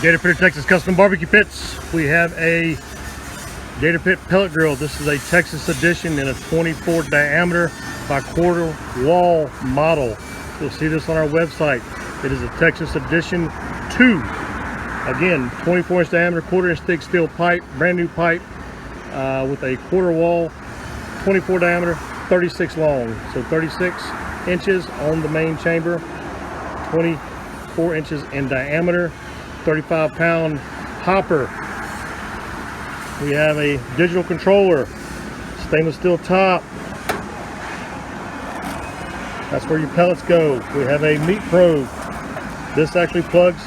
Gator Pit, Texas Custom Barbecue Pits. We have a Gator Pit pellet grill. This is a Texas edition in a 24 diameter by quarter wall model. You'll see this on our website. It is a Texas edition 2. Again, 24 inch diameter, quarter inch thick steel pipe, brand new pipe with a quarter wall, 24 diameter, 36 long. So 36 inches on the main chamber, 24 inches in diameter, 35-pound hopper. We have a digital controller, stainless steel top. That's where your pellets go. We have a meat probe. This actually plugs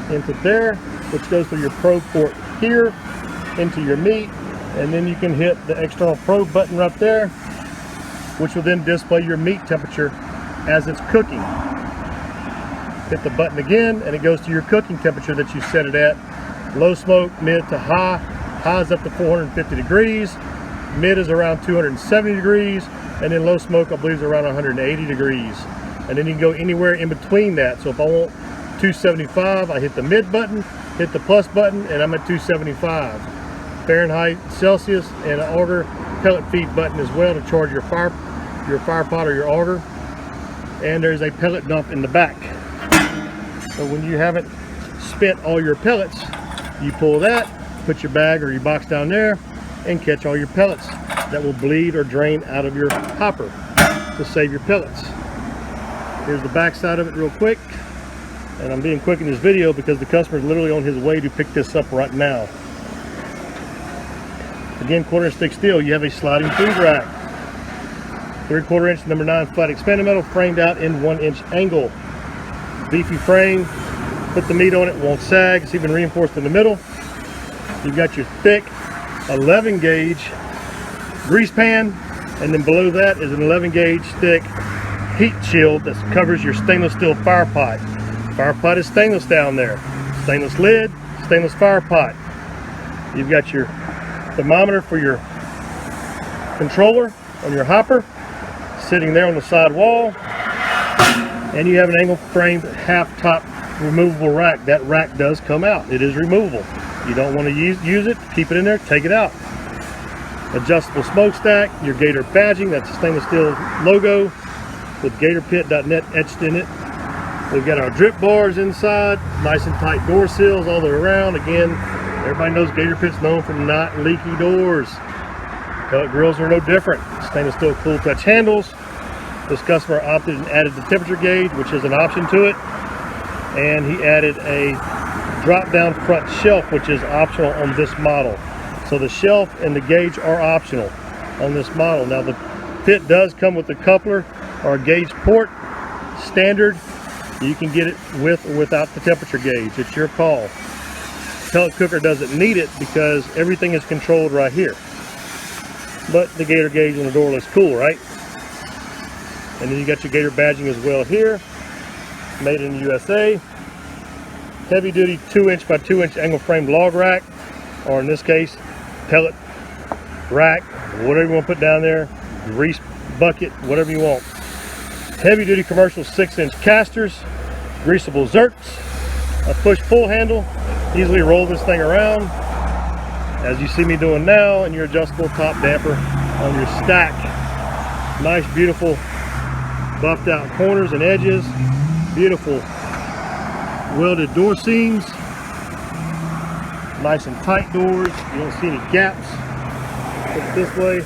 into there, which goes through your probe port here into your meat, and then you can hit the external probe button right there, which will then display your meat temperature as it's cooking. Hit the button again and it goes to your cooking temperature that you set it at. Low smoke, mid to high. High is up to 450 degrees, mid is around 270 degrees, and then low smoke I believe is around 180 degrees. And then you can go anywhere in between that. So if I want 275, I hit the mid button, hit the plus button, and I'm at 275. Fahrenheit, Celsius, and an auger pellet feed button as well to charge your fire pot or your auger. And there's a pellet dump in the back. So when you haven't spent all your pellets, you pull that, put your bag or your box down there, and catch all your pellets that will bleed or drain out of your hopper to save your pellets. Here's the back side of it real quick. And I'm being quick in this video because the customer is literally on his way to pick this up right now. Again, quarter inch thick steel. You have a sliding food rack. 3/4 inch number 9 flat expanded metal framed out in 1 inch angle. Beefy frame, put the meat on it, won't sag, it's even reinforced in the middle. You've got your thick 11 gauge grease pan, and then below that is an 11 gauge thick heat shield that covers your stainless steel fire pot. Fire pot is stainless down there. Stainless lid, stainless fire pot. You've got your thermometer for your controller on your hopper, sitting there on the side wall. And you have an angle framed half top removable rack. That rack does come out. It is removable. You don't want to use it, keep it in there, take it out. Adjustable smokestack, your Gator badging, that's a stainless steel logo with gatorpit.net etched in it. We've got our drip bars inside, nice and tight door sills all the way around. Again, everybody knows Gator Pit's known for not leaky doors. Pellet grills are no different. Stainless steel cool touch handles. This customer opted and added the temperature gauge, which is an option to it. And he added a drop down front shelf, which is optional on this model. So the shelf and the gauge are optional on this model. Now the pit does come with a coupler or a gauge port, standard. You can get it with or without the temperature gauge. It's your call. Pellet cooker doesn't need it because everything is controlled right here. But the Gator gauge on the door looks cool, right? And then you got your Gator badging as well here. Made in the USA. Heavy duty 2 inch by 2 inch angle frame log rack, or in this case pellet rack, whatever you want to put down there, grease bucket, whatever you want. Heavy duty commercial 6 inch casters, greasable zerks, a push pull handle, easily roll this thing around as you see me doing now, and your adjustable top damper on your stack. Nice beautiful buffed out corners and edges, beautiful welded door seams, nice and tight doors. You don't see any gaps. Put it this way,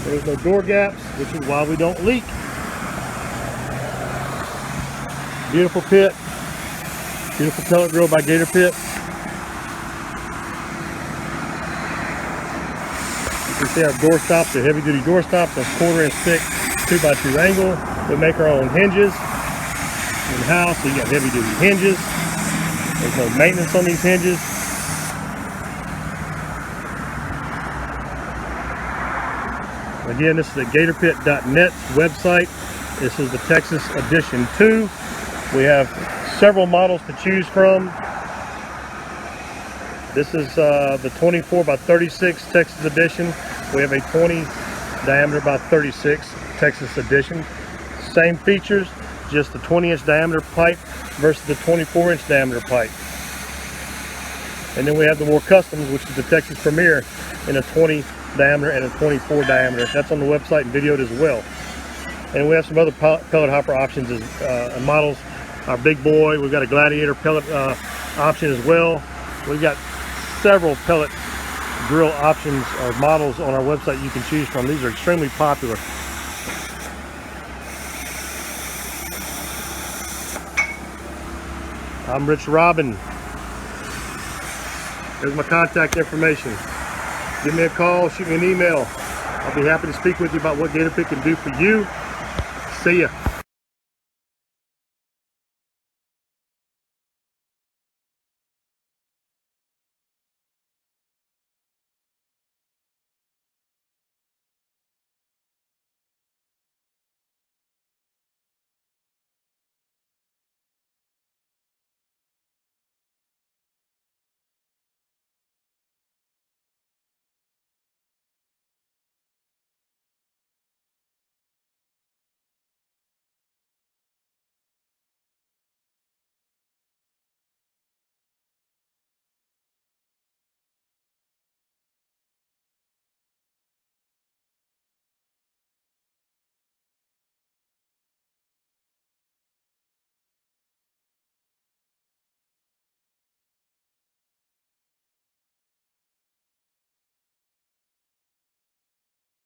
there's no door gaps, which is why we don't leak. Beautiful pit, beautiful pellet grill by Gator Pit. You can see our doorstops are heavy duty doorstops. That's 1/4 inch thick 2x2 angle. We make our own hinges in-house, so you got heavy duty hinges. There's no maintenance on these hinges. Again, this is the gatorpit.net website. This is the Texas Edition 2. We have several models to choose from. This is the 24 by 36 Texas Edition. We have a 20 diameter by 36 Texas Edition. Same features, just the 20 inch diameter pipe versus the 24 inch diameter pipe. And then we have the more customs, which is the Texas Premier in a 20 diameter and a 24 diameter. That's on the website and videoed as well. And we have some other pellet hopper options as models. Our big boy, we've got a Gladiator pellet option as well. We've got several pellet grill options or models on our website you can choose from. These are extremely popular. I'm Rich Robin. There's my contact information. Give me a call, shoot me an email. I'll be happy to speak with you about what Gator Pit can do for you. See ya.